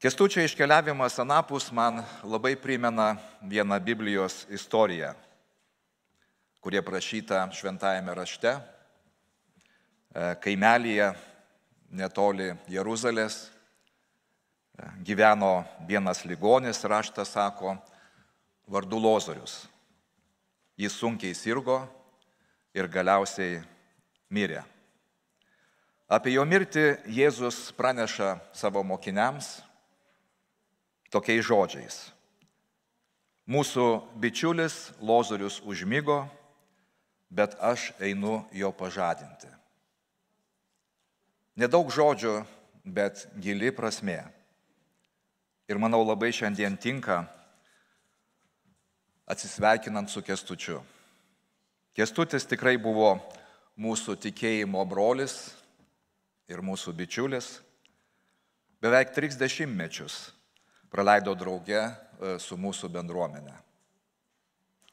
Kęstučio iškeliavimas anapus man labai primena vieną Biblijos istoriją, kurie prašyta šventajame rašte, kaimelyje netoli Jeruzalės gyveno vienas ligonis, raštas sako, vardu Lozorius. Jis sunkiai sirgo ir galiausiai mirė. Apie jo mirtį Jėzus praneša savo mokiniams tokiais žodžiais. Mūsų bičiulis Lozorius užmigo, bet aš einu jo pažadinti. Nedaug žodžių, bet gili prasmė. Ir manau labai šiandien tinka atsisveikinant su Kęstučiu. Kęstutis tikrai buvo mūsų tikėjimo brolis ir mūsų bičiulis. Beveik 30 mečius praleido drauge su mūsų bendruomenė.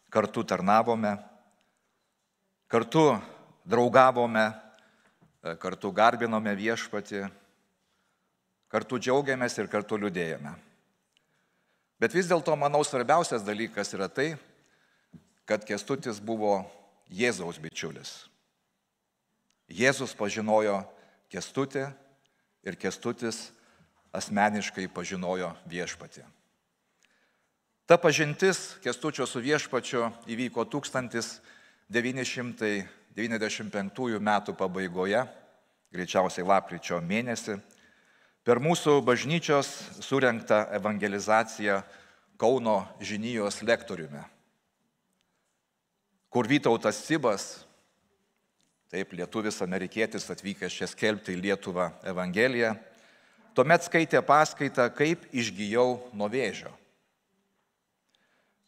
Kartu tarnavome, kartu draugavome, kartu garbinome viešpatį, kartu džiaugiamės ir kartu liūdėjome. Bet vis dėlto, manau, svarbiausias dalykas yra tai, kad Kęstutis buvo Jėzaus bičiulis. Jėzus pažinojo Kęstutį ir Kęstutis asmeniškai pažinojo viešpatį. Ta pažintis Kęstučio su viešpačiu įvyko 1995 metų pabaigoje, greičiausiai lapkričio mėnesį, per mūsų bažnyčios surengtą evangelizaciją Kauno žinijos lektoriumi, kur Vytautas Cibas, taip lietuvis amerikietis atvykęs čia skelbti į Lietuvą Evangeliją, tuomet skaitė paskaitą, kaip išgijau nuo vėžio.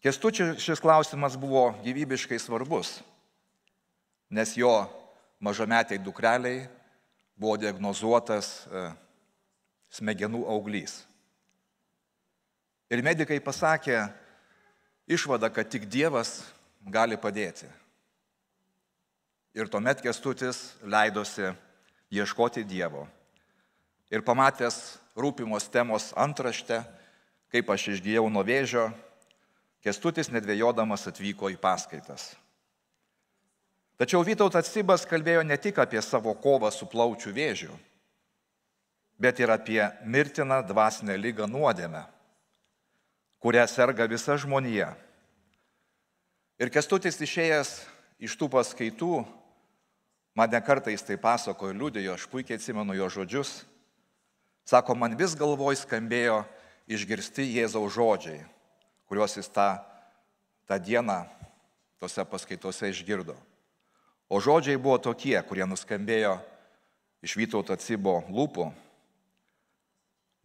Kęstučiui šis klausimas buvo gyvybiškai svarbus, nes jo mažametiai dukreliai buvo diagnozuotas smegenų auglys. Ir medikai pasakė išvadą, kad tik Dievas gali padėti. Ir tuomet Kęstutis leidosi ieškoti Dievo. Ir pamatęs rūpimos temos antraštę, kaip aš išgijau nuo vėžio, Kęstutis nedvėjodamas atvyko į paskaitas. Tačiau Vytautas Cibas kalbėjo ne tik apie savo kovą su plaučių vėžiu, bet ir apie mirtiną dvasinę ligą nuodėmę, kuria serga visa žmonija. Ir Kęstutis išėjęs iš tų paskaitų, man ne kartą jis tai pasakojo, liudijo, aš puikiai atsimenu jo žodžius, sako, man vis galvoj skambėjo išgirsti Jėzaus žodžiai, kuriuos jis tą dieną tose paskaitose išgirdo. O žodžiai buvo tokie, kurie nuskambėjo iš Vytauto Cibo lūpų.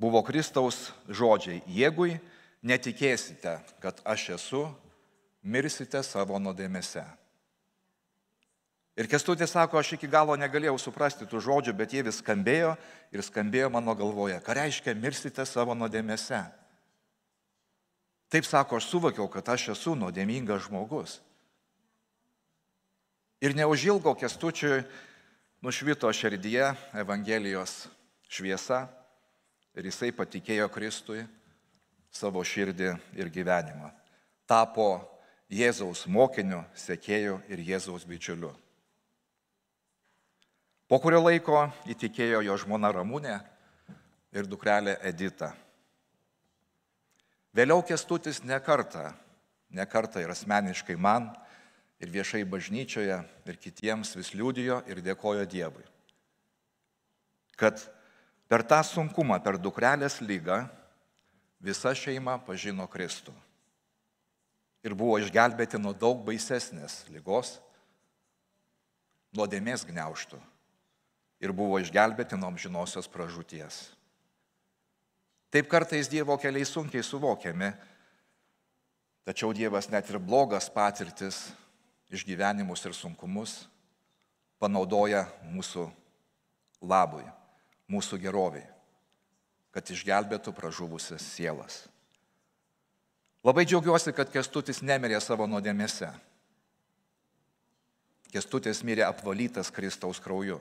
Buvo Kristaus žodžiai, jeigu netikėsite, kad aš esu, mirsite savo nuodėmėse. Ir Kęstutis sako, aš iki galo negalėjau suprasti tų žodžių, bet jie vis skambėjo ir skambėjo mano galvoje. Ką reiškia mirsite savo nuodėmėse? Taip sako, aš suvokiau, kad aš esu nuodėmingas žmogus. Ir neužilgo Kęstučiui nušvito širdyje Evangelijos šviesa ir jisai patikėjo Kristui savo širdį ir gyvenimą. Tapo Jėzaus mokiniu, sekėju ir Jėzaus bičiuliu. Po kurio laiko įtikėjo jo žmona Ramunė ir dukrelė Edita. Vėliau Kęstutis ne kartą ir asmeniškai man, ir viešai bažnyčioje, ir kitiems vis liudijo ir dėkojo Dievui, kad per tą sunkumą, per dukrelės ligą, visa šeima pažino Kristų. Ir buvo išgelbėti nuo daug baisesnės ligos, nuodėmės gniaužtų. Ir buvo išgelbėti nuo amžinosios pražūties. Taip kartais Dievo keliai sunkiai suvokiami, tačiau Dievas net ir blogas patirtis, išgyvenimus ir sunkumus panaudoja mūsų labui, mūsų geroviai, kad išgelbėtų pražuvusias sielas. Labai džiaugiuosi, kad Kęstutis nemirė savo nuodėmėse. Kęstutis mirė apvalytas Kristaus krauju.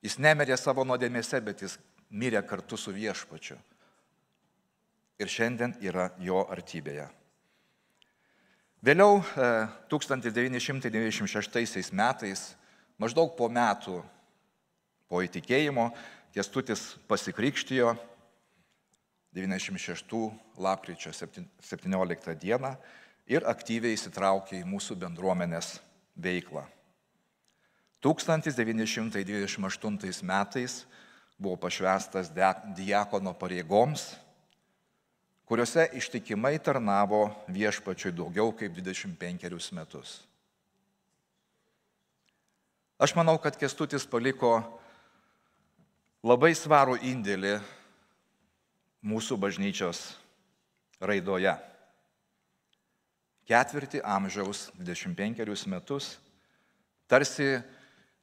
Jis nemirė savo nuodėmėse, bet jis mirė kartu su Viešpačiu ir šiandien yra jo artybėje. Vėliau 1996 metais, maždaug po metų po įtikėjimo, Kęstutis pasikrikštijo 96 lapkričio 17 dieną ir aktyviai įsitraukė į mūsų bendruomenės veiklą. 1928 metais buvo pašvęstas diakono pareigoms, kuriuose ištikimai tarnavo Viešpačiui daugiau kaip 25 metus. Aš manau, kad Kęstutis paliko labai svarų indėlį mūsų bažnyčios raidoje. Ketvirtį amžiaus 25 metus tarsi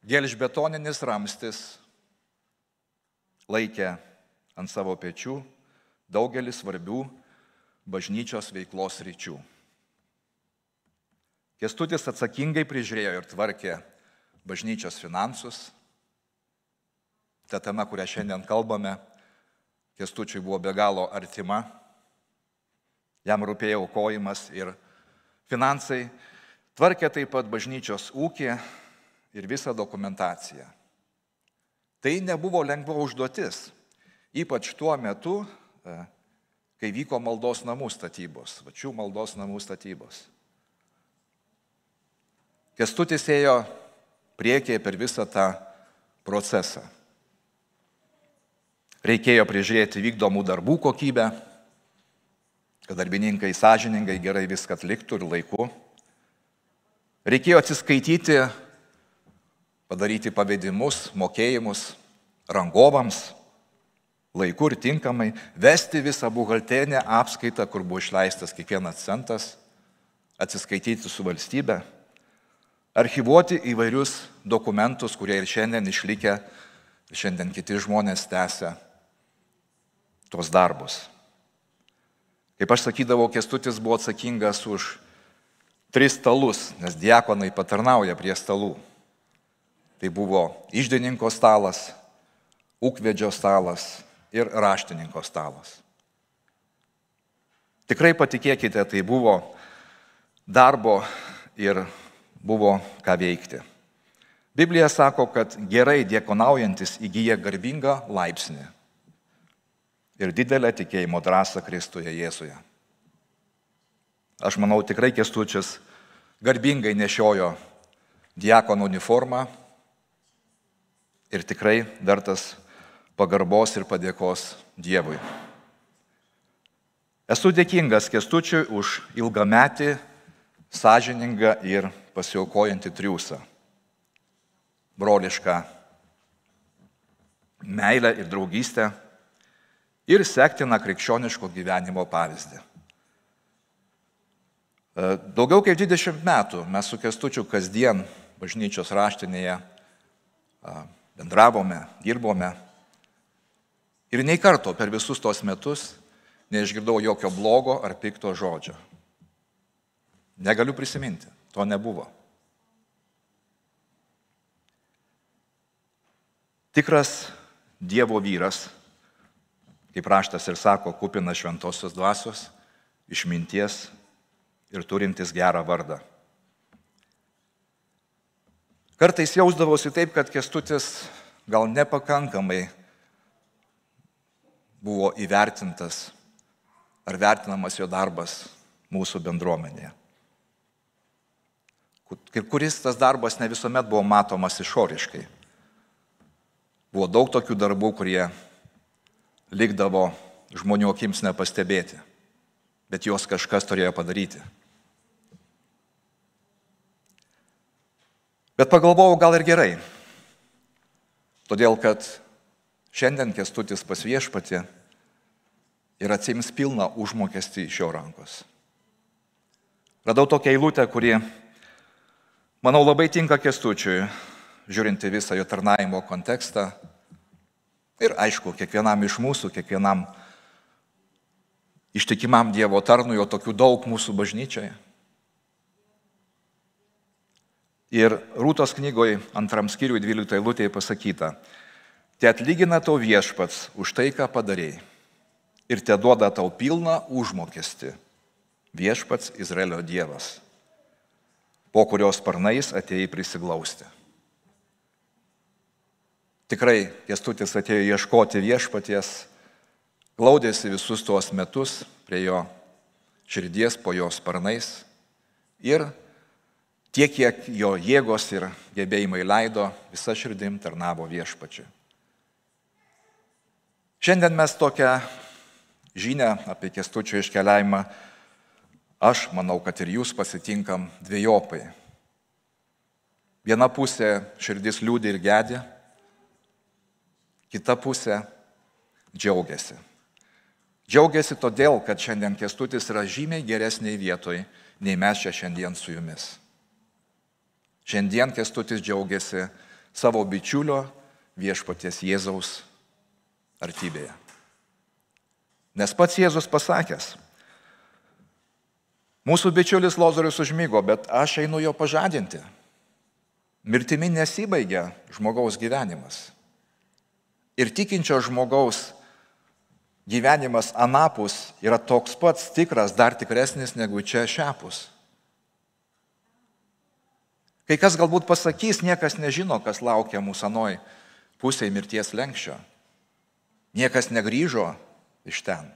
gelžbetoninis ramstis laikė ant savo pečių daugelį svarbių bažnyčios veiklos sričių. Kęstutis atsakingai prižiūrėjo ir tvarkė bažnyčios finansus. Ta tema, kurią šiandien kalbame, Kęstučiui buvo be galo artima. Jam rūpėjo aukojimas ir finansai. Tvarkė taip pat bažnyčios ūkį ir visą dokumentaciją. Tai nebuvo lengva užduotis, ypač tuo metu, kai vyko maldos namų statybos, vačių maldos namų statybos. Kęstutis ėjo priekyje per visą tą procesą. Reikėjo prižiūrėti vykdomų darbų kokybę, kad darbininkai sąžiningai gerai viską atliktų ir laiku. Reikėjo atsiskaityti, padaryti pavedimus, mokėjimus rangovams, laiku ir tinkamai, vesti visą buhalterinę apskaitą, kur buvo išleistas kiekvienas centas, atsiskaityti su valstybe, archyvuoti įvairius dokumentus, kurie ir šiandien išlikę, ir šiandien kiti žmonės tęsia tos darbus. Kaip aš sakydavau, Kęstutis buvo atsakingas už 3 stalus, nes diakonai patarnauja prie stalų. Tai buvo iždininko stalas, ūkvedžio stalas ir raštininko stalas. Tikrai patikėkite, tai buvo darbo ir buvo ką veikti. Biblija sako, kad gerai diakonaujantis įgyja garbingą laipsnį ir didelę tikėjimo drąsą Kristuje Jėzuje. Aš manau, tikrai Kęstutis garbingai nešiojo diakono uniformą ir tikrai vertas pagarbos ir padėkos Dievui. Esu dėkingas Kęstučiui už ilgametį, sąžiningą ir pasiaukojantį triūsą, brolišką meilę ir draugystę ir sektiną krikščioniško gyvenimo pavyzdį. Daugiau kaip 20 metų mes su Kęstučiu kasdien bažnyčios raštinėje bendravome, dirbome ir nei karto per visus tos metus neišgirdau jokio blogo ar pikto žodžio. Negaliu prisiminti, to nebuvo. Tikras Dievo vyras, kaip raštas ir sako, kupinas šventosios dvasios, išminties ir turintis gerą vardą. Kartais jausdavosi taip, kad Kęstutis gal nepakankamai buvo įvertintas ar vertinamas jo darbas mūsų bendruomenėje. Kuris tas darbas ne visuomet buvo matomas išoriškai. Buvo daug tokių darbų, kurie likdavo žmonių akims nepastebėti, bet juos kažkas turėjo padaryti. Bet pagalvojau, gal ir gerai, todėl kad šiandien Kęstutis pas Viešpatį ir atsiims pilną užmokestį iš jo rankos. Radau tokią eilutę, kuri, manau, labai tinka Kęstučiui, žiūrinti visą jo tarnavimo kontekstą. Ir aišku, kiekvienam iš mūsų, kiekvienam ištikimam Dievo tarnui, jo tokių daug mūsų bažnyčioje. Ir Rūtos knygoje 2 skyriui 12 eilutėje pasakyta: Te atlygina tau viešpats už tai, ką padarėjai. Ir te duoda tau pilną užmokestį. Viešpats Izraelio Dievas, po kurios sparnais atėjai prisiglausti. Tikrai Kęstutis atėjo ieškoti viešpaties, glaudėsi visus tuos metus prie jo širdies po jo sparnais ir tiek, kiek jo jėgos ir gebėjimai leido, visa širdim tarnavo viešpačiui. Šiandien mes tokią žinią apie Kęstučio iškeliavimą, aš manau, kad ir jūs pasitinkam dvejopai. Viena pusė širdis liūdi ir gedi, kita pusė džiaugiasi. Džiaugiasi todėl, kad šiandien Kęstutis yra žymiai geresniai vietoj, nei mes čia šiandien su jumis. Šiandien Kęstutis džiaugiasi savo bičiulio viešpaties Jėzaus artybėje. Nes pats Jėzus pasakęs, mūsų bičiulis Lozorius užmigo, bet aš einu jo pažadinti. Mirtimi nesibaigia žmogaus gyvenimas. Ir tikinčio žmogaus gyvenimas anapus yra toks pats tikras, dar tikresnis negu čia šiapus. Kai kas galbūt pasakys, niekas nežino, kas laukia mūsų anoj pusėje mirties lenkščio. Niekas negrįžo iš ten.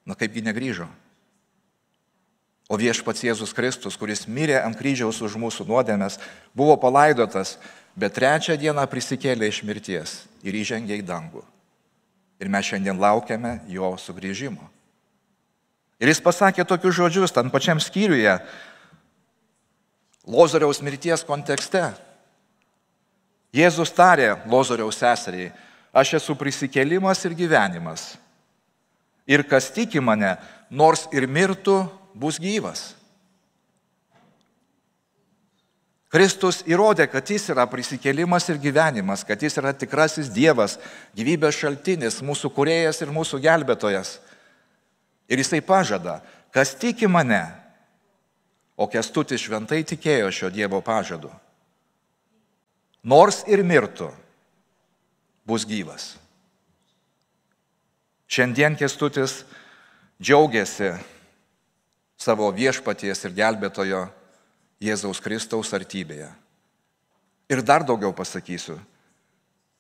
Na kaipgi negrįžo? O viešpats Jėzus Kristus, kuris mirė ant kryžiaus už mūsų nuodėmes, buvo palaidotas, bet trečią dieną prisikėlė iš mirties ir įžengė į dangų. Ir mes šiandien laukiame jo sugrįžimo. Ir jis pasakė tokius žodžius, tam pačiam skyriuje, Lozoriaus mirties kontekste. Jėzus tarė Lozoriaus seseriai, aš esu prisikėlimas ir gyvenimas. Ir kas tiki mane, nors ir mirtų, bus gyvas. Kristus įrodė, kad jis yra prisikėlimas ir gyvenimas, kad jis yra tikrasis Dievas, gyvybės šaltinis, mūsų kūrėjas ir mūsų gelbėtojas. Ir jisai pažada, kas tiki mane, o Kęstutis šventai tikėjo šio Dievo pažadu. Nors ir mirtų, bus gyvas. Šiandien Kęstutis džiaugiasi savo viešpaties ir gelbėtojo Jėzaus Kristaus artybėje. Ir dar daugiau pasakysiu,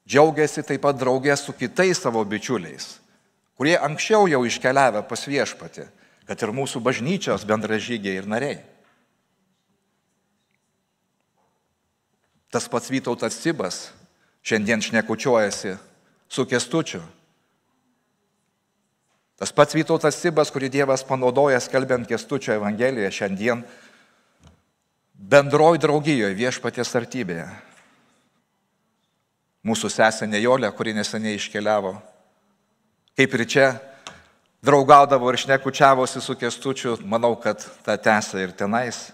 džiaugiasi taip pat draugė su kitais savo bičiuliais, kurie anksčiau jau iškeliavę pas viešpatį, kad ir mūsų bažnyčios bendražygiai ir nariai. Tas pats Vytautas Cibas šiandien šnekučiuojasi su Kęstučiu. Tas pats Vytautas Cibas, kurį Dievas panaudoja skelbiant Kęstučio Evangeliją, šiandien bendroj draugijoje viešpaties artybėje. Mūsų sesė Nejolė, kuri neseniai iškeliavo, kaip ir čia draugaudavo ir šnekučiavosi su Kęstučiu, manau, kad tą tęsia ir tenais.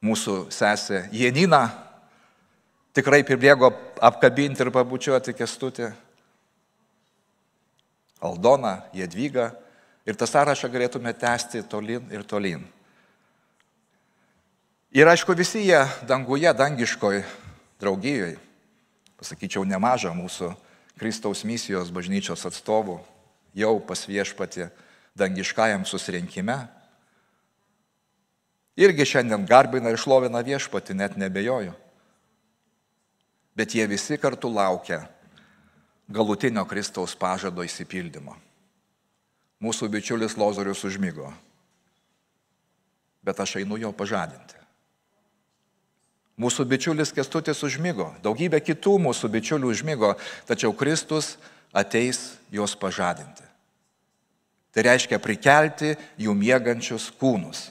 Mūsų sesė Janina tikrai pribėgo apkabinti ir pabučiuoti Kęstutį. Aldona, Jadvyga ir tą sąrašą galėtume tęsti tolyn ir tolyn. Ir aišku, visi jie danguje, dangiškoj draugijoje, pasakyčiau, nemaža mūsų Kristaus misijos bažnyčios atstovų, jau pas viešpatį dangiškajam susirinkime. Irgi šiandien garbina ir šlovina viešpatį, net nebejoju. Bet jie visi kartu laukia galutinio Kristaus pažado išsipildymo. Mūsų bičiulis Lozorius užmigo, bet aš einu jo pažadinti. Mūsų bičiulis Kęstutis užmigo, daugybė kitų mūsų bičiulių užmigo, tačiau Kristus ateis juos pažadinti. Tai reiškia prikelti jų miegančius kūnus.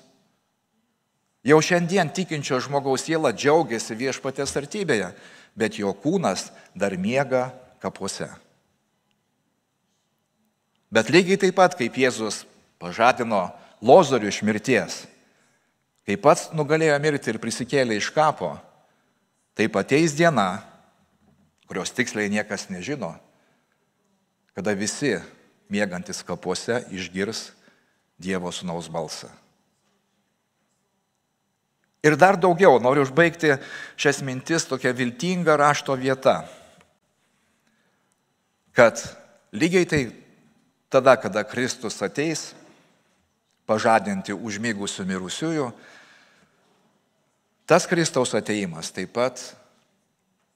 Jau šiandien tikinčio žmogaus siela džiaugiasi viešpaties artybėje, bet jo kūnas dar miega kapuose. Bet lygiai taip pat, kaip Jėzus pažadino Lozorių iš mirties, kai pats nugalėjo mirti ir prisikėlė iš kapo, taip ateis diena, kurios tiksliai niekas nežino, kada visi miegantis kapuose išgirs Dievo Sūnaus balsą. Ir dar daugiau, noriu užbaigti šias mintis tokia viltinga rašto vieta. kad lygiai tai tada, kada Kristus ateis, pažadinti užmigusių mirusiųjų, tas Kristaus ateimas taip pat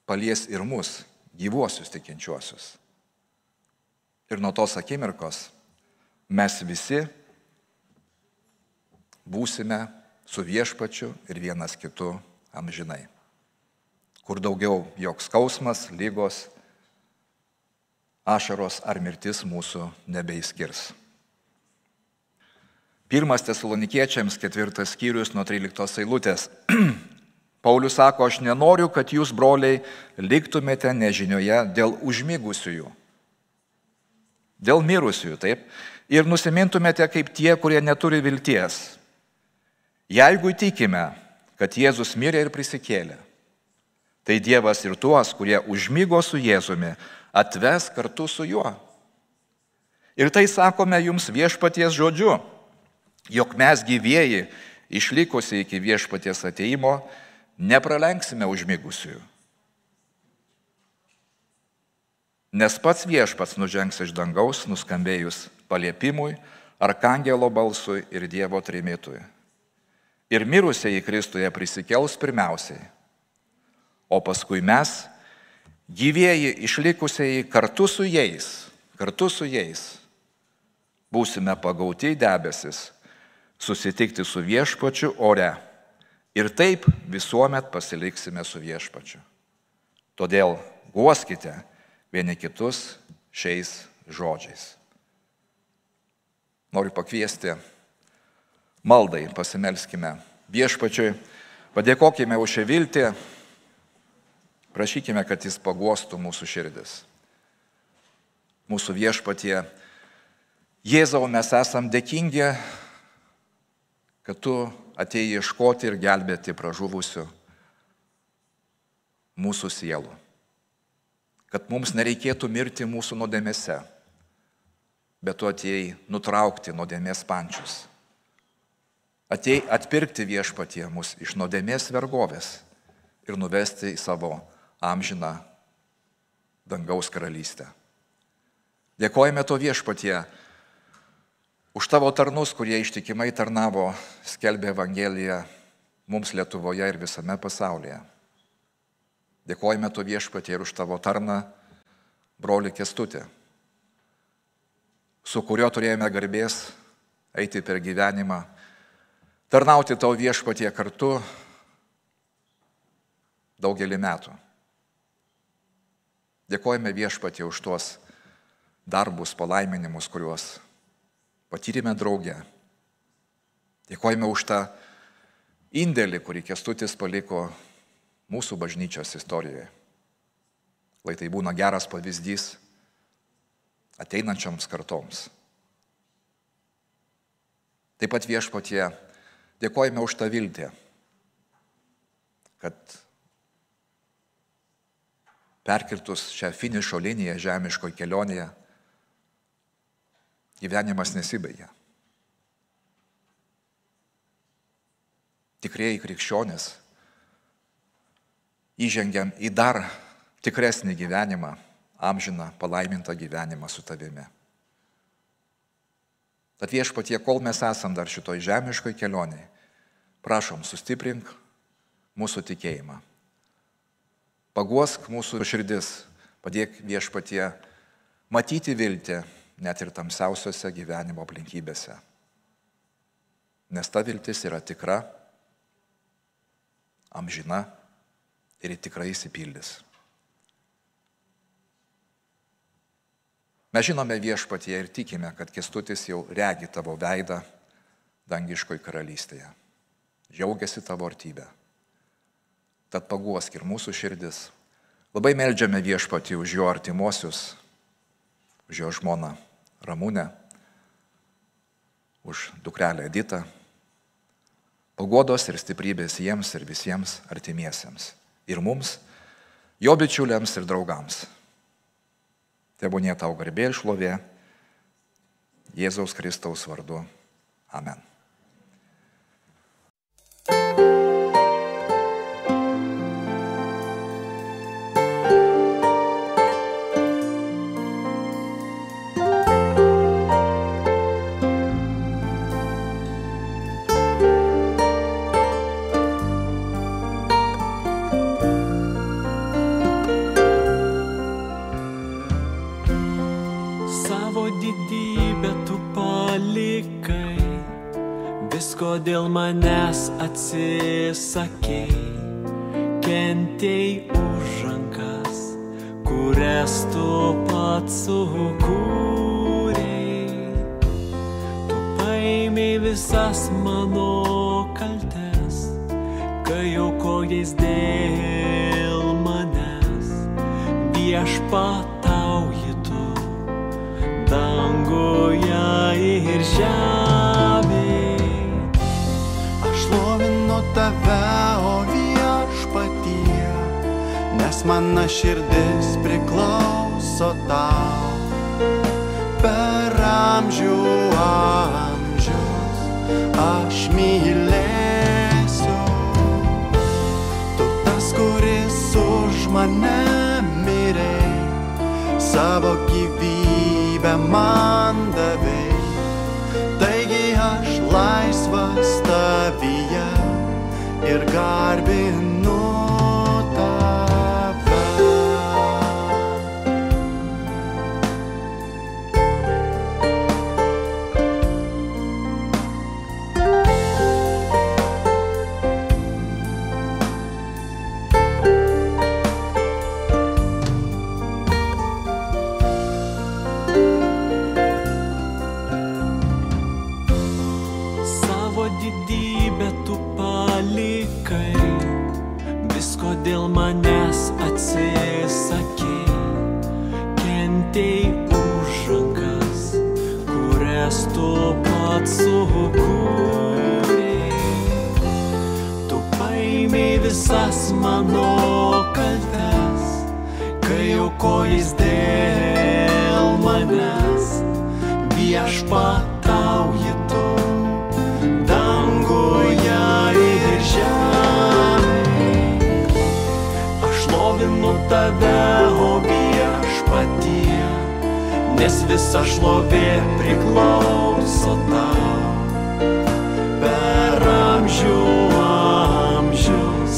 palies ir mus, gyvuosius tikinčiuosius. Ir nuo tos akimirkos mes visi būsime su viešpačiu ir vienas kitu amžinai. Kur daugiau joks skausmas, lygos, ašaros ar mirtis mūsų nebeiskirs. 1 Tesalonikiečiams 4 skyrius nuo 13 eilutės. Paulius sako, aš nenoriu, kad jūs, broliai, liktumėte nežinioje dėl užmigusiųjų, dėl mirusiųjų, taip, ir nusimintumėte kaip tie, kurie neturi vilties. Jeigu įtikime, kad Jėzus mirė ir prisikėlė, tai Dievas ir tuos, kurie užmigo su Jėzumi, atves kartu su juo. Ir tai sakome jums viešpaties žodžiu, jog mes gyvieji, išlikusi iki viešpaties ateimo, nepralenksime užmigusiųjų. Nes pats viešpats nužengs iš dangaus, nuskambėjus paliepimui, arkangelo balsui ir Dievo trimitui. Ir mirusieji Kristuje prisikels pirmiausiai, o paskui mes, gyvieji išlikusieji kartu su jais, būsime pagauti į debesis, susitikti su viešpačiu ore ir taip visuomet pasiliksime su viešpačiu. Todėl guoskite vieni kitus šiais žodžiais. Noriu pakviesti maldai, pasimelskime viešpačiui, padėkokime už šią viltį, prašykime, kad jis paguostų mūsų širdis. Mūsų viešpatie, Jėzau, mes esam dėkingi, kad tu atėjai ieškoti ir gelbėti pražuvusių mūsų sielų. Kad mums nereikėtų mirti mūsų nuodėmėse, bet tu atėjai nutraukti nuodėmės pančius. Atėjai atpirkti viešpatie mus iš nuodėmės vergovės ir nuvesti į savo amžiną dangaus karalystę. Dėkojame to viešpatie už tavo tarnus, kurie ištikimai tarnavo, skelbė Evangeliją mums Lietuvoje ir visame pasaulyje. Dėkojame to viešpatie ir už tavo tarną, brolį Kęstutį, su kuriuo turėjome garbės eiti per gyvenimą, tarnauti tau viešpatie kartu daugelį metų. Dėkojame viešpatie už tuos darbus, palaiminimus, kuriuos patyrėme drauge. Dėkojame už tą indėlį, kurį Kęstutis paliko mūsų bažnyčios istorijoje. Lai tai būna geras pavyzdys ateinančioms kartoms. Taip pat viešpatie, dėkojame už tą viltį, kad perkirtus šią finišo liniją žemiškoje kelionėje, gyvenimas nesibaigia. Tikrieji krikščionys įžengiam į dar tikresnį gyvenimą, amžiną, palaimintą gyvenimą su tavimi. Tad viešpatie, kol mes esam dar šitoj žemiškoj kelionėje, prašom, sustiprink mūsų tikėjimą. Paguosk mūsų širdis, padėk viešpatie matyti viltį net ir tamsiausiose gyvenimo aplinkybėse. Nes ta viltis yra tikra, amžina ir tikrai išsipildys. Mes žinome viešpatie ir tikime, kad Kęstutis jau regi tavo veidą dangiškoj karalystėje. Džiaugiasi tavo artybę. Tad paguosk ir mūsų širdis. Labai meldžiame viešpatį už jo artimuosius, už jo žmoną Ramūnę, už dukrelę Editą. Paguodos ir stiprybės jiems ir visiems artimiesiems. Ir mums, jo bičiuliams ir draugams. Tebūnie tau garbė ir šlovė Jėzaus Kristaus vardu. Amen. Savo didybę tu palikai, visko dėl manęs atsisakei, kentėjai už rankas, kurias tu pats sukūrei. Tu paėmei visas mano kaltes, kai aukojais dėl manęs. Viešpatauji tu danguje ir žemėj. Aš šlovinu tave, o Viešpatie, nes mano širdis priklauso tau. Per amžių amžius aš mylėsiu. Tu tas, kuris už mane mirei, savo gyvybę man davei. Taigi aš laisvas tavyje ir garbinu tave. Savo didybę tu palikai, visko dėl manęs atsisakei, kentėjai už rankas, kurias tu pats sukūrei. Tu paėmei visas mano kaltes, kai aukojais dėl manęs. Viešpatauji tu danguje ir žemėj. Aš šlovinu tave, o Viešpatie, nes visa šlovė priklauso tau. Per amžių amžius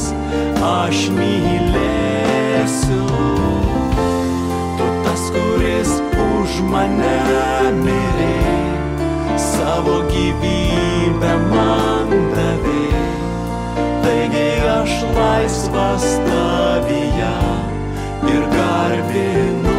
aš mylėsiu. Tu tas, kuris už mane mirei, savo gyvybę man davei. Taigi aš laisvas tavyje ir garbinu